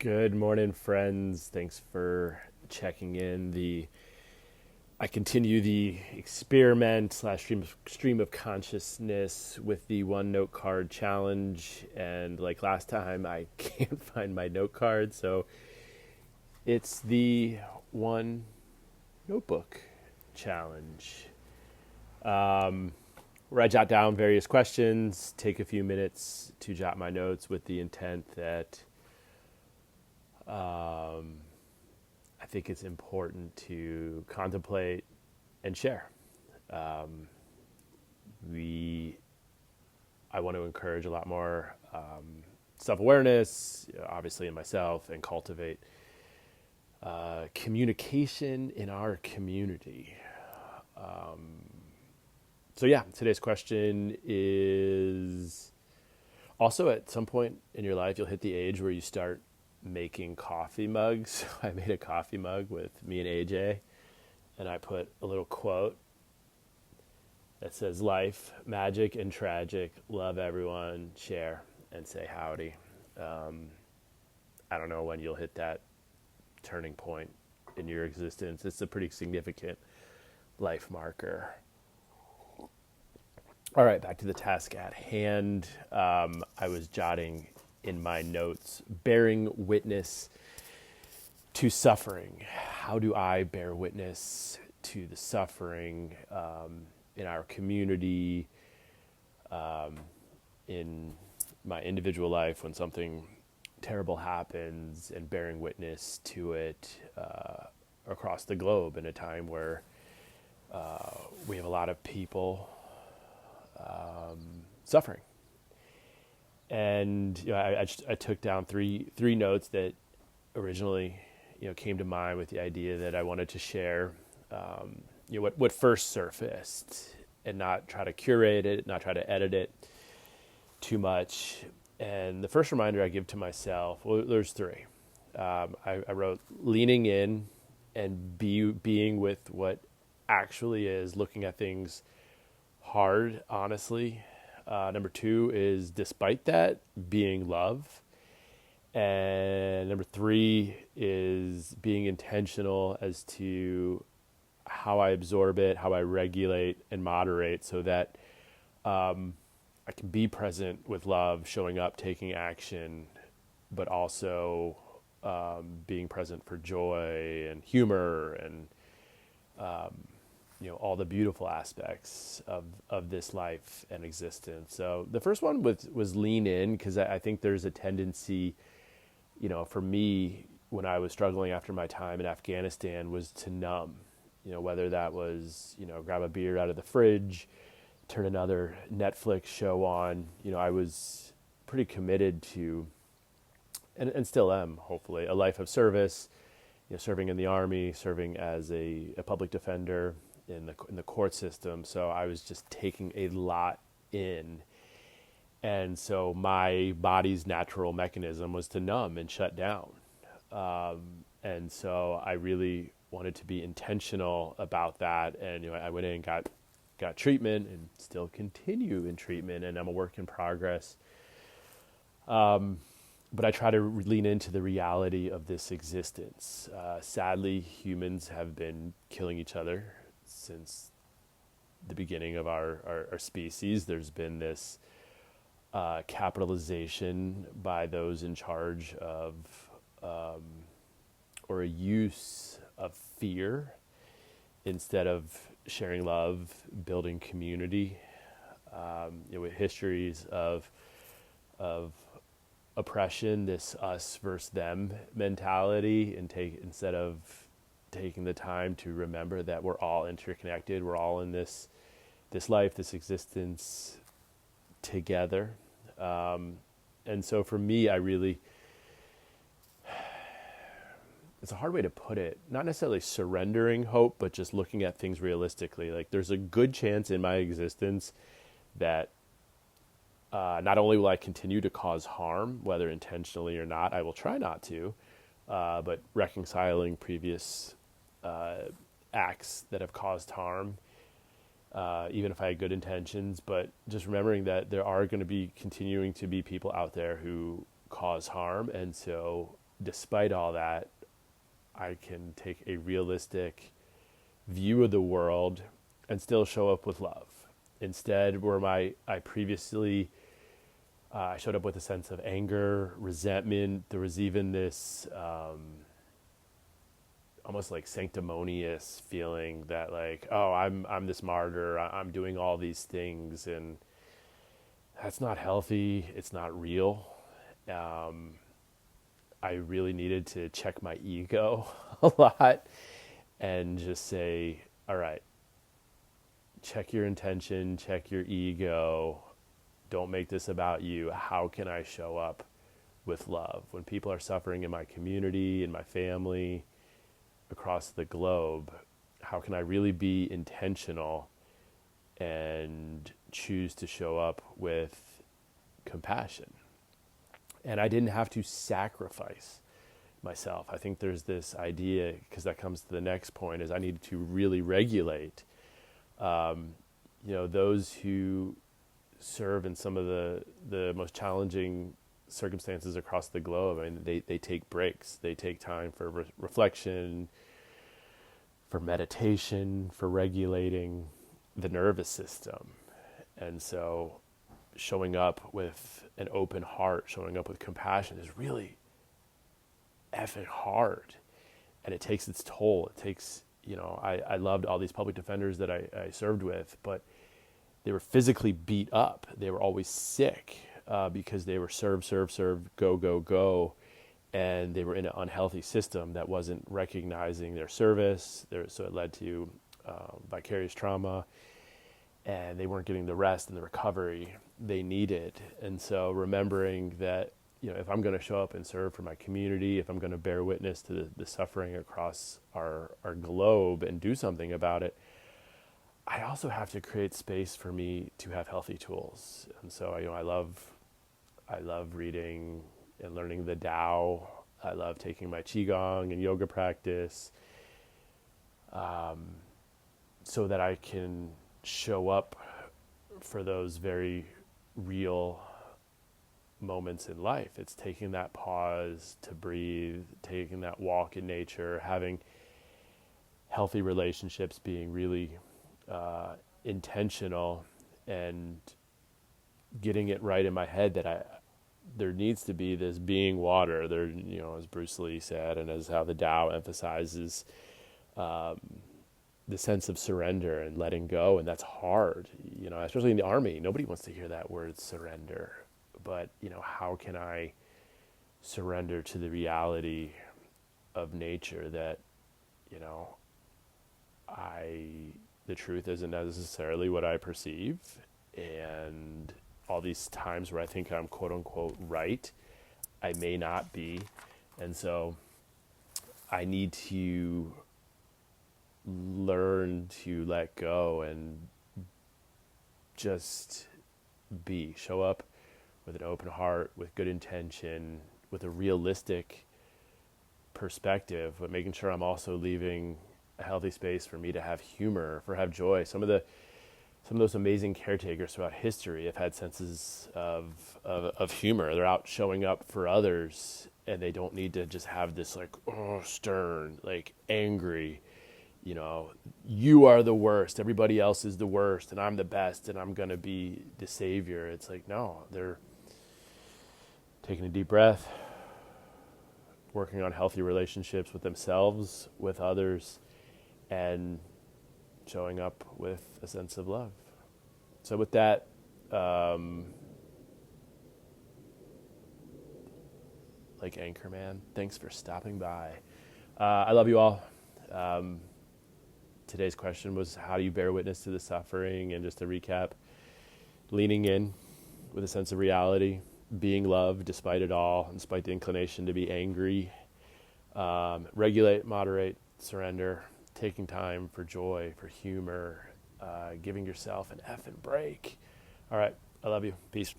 Good morning, friends. Thanks for checking in. I continue the experiment slash stream of consciousness with the one note card challenge, and like last time, I can't find my note card, so it's the one notebook challenge, where I jot down various questions, take a few minutes to jot my notes with the intent that I think it's important to contemplate and share. Um, I want to encourage a lot more self-awareness, obviously in myself, and cultivate communication in our community. So yeah, today's question is also at some point in your life, you'll hit the age where you start making coffee mugs. I made a coffee mug with me and AJ, and I put a little quote that says, "Life, magic and tragic, love everyone, share, and say howdy." I don't know when you'll hit that turning point in your existence. It's a pretty significant life marker. All right, back to the task at hand. I was jotting in my notes, bearing witness to suffering. How do I bear witness to the suffering in our community, in my individual life when something terrible happens, and bearing witness to it across the globe in a time where we have a lot of people suffering. And I took down three notes that originally came to mind with the idea that I wanted to share what first surfaced, and not try to curate it, not try to edit it too much. And the first reminder I give to myself, well, there's three. I wrote leaning in and being with what actually is, looking at things hard, honestly. Number two is, despite that, being love. And number three is being intentional as to how I absorb it, how I regulate and moderate, so that I can be present with love, showing up, taking action, but also being present for joy and humor and all the beautiful aspects of this life and existence. So the first one was lean in, because I think there's a tendency, for me, when I was struggling after my time in Afghanistan, was to numb, whether that was, grab a beer out of the fridge, turn another Netflix show on. I was pretty committed to, and still am, hopefully, a life of service, serving in the Army, serving as a public defender in the court system. So I was just taking a lot in. And so my body's natural mechanism was to numb and shut down. And so I really wanted to be intentional about that. And I went in and got treatment, and still continue in treatment, and I'm a work in progress. But I try to lean into the reality of this existence. Sadly, humans have been killing each other since the beginning of our species. There's been this capitalization by those in charge of, or a use of fear, instead of sharing love, building community. With histories of oppression, this us versus them mentality, and instead of taking the time to remember that we're all interconnected, we're all in this life, this existence together. And so for me, it's a hard way to put it, not necessarily surrendering hope, but just looking at things realistically. Like, there's a good chance in my existence that not only will I continue to cause harm, whether intentionally or not, I will try not to, but reconciling previous acts that have caused harm, even if I had good intentions, but just remembering that there are going to be continuing to be people out there who cause harm. And so despite all that, I can take a realistic view of the world and still show up with love. Instead, where I previously I showed up with a sense of anger, resentment. There was even this almost like sanctimonious feeling that like, oh, I'm this martyr. I'm doing all these things, and that's not healthy. It's not real. I really needed to check my ego a lot and just say, all right, check your intention, check your ego. Don't make this about you. How can I show up with love? When people are suffering in my community, in my family, across the globe, how can I really be intentional and choose to show up with compassion? And I didn't have to sacrifice myself. I think there's this idea, because that comes to the next point, is I needed to really regulate. Those who serve in some of the most challenging circumstances across the globe, I mean, they take breaks. They take time for reflection, for meditation, for regulating the nervous system. And so showing up with an open heart, showing up with compassion is really effing hard. And it takes its toll. It takes, I loved all these public defenders that I served with, but they were physically beat up. They were always sick because they were serve, go, go, go. And they were in an unhealthy system that wasn't recognizing their service. So it led to vicarious trauma. And they weren't getting the rest and the recovery they needed. And so remembering that, if I'm going to show up and serve for my community, if I'm going to bear witness to the suffering across our globe and do something about it, I also have to create space for me to have healthy tools. And so, I love reading and learning the Tao. I love taking my Qigong and yoga practice so that I can show up for those very real moments in life. It's taking that pause to breathe, taking that walk in nature, having healthy relationships, being really intentional, and getting it right in my head that there needs to be this being water. There, as Bruce Lee said, and as how the Tao emphasizes, the sense of surrender and letting go, and that's hard. Especially in the Army, nobody wants to hear that word surrender. But how can I surrender to the reality of nature that, the truth isn't necessarily what I perceive, and all these times where I think I'm quote unquote right, I may not be. And so I need to learn to let go and just show up with an open heart, with good intention, with a realistic perspective, but making sure I'm also leaving a healthy space for me to have humor, for have joy. Some of those amazing caretakers throughout history have had senses of humor. They're out showing up for others, and they don't need to just have this stern, angry, you are the worst, everybody else is the worst, and I'm the best, and I'm going to be the savior. It's like, no, they're taking a deep breath, working on healthy relationships with themselves, with others, and showing up with a sense of love. So with that, like Anchorman, thanks for stopping by. I love you all. Today's question was, how do you bear witness to the suffering? And just to recap, leaning in with a sense of reality, being love despite it all, despite the inclination to be angry, regulate, moderate, surrender, taking time for joy, for humor, giving yourself an effing break. All right, I love you. Peace.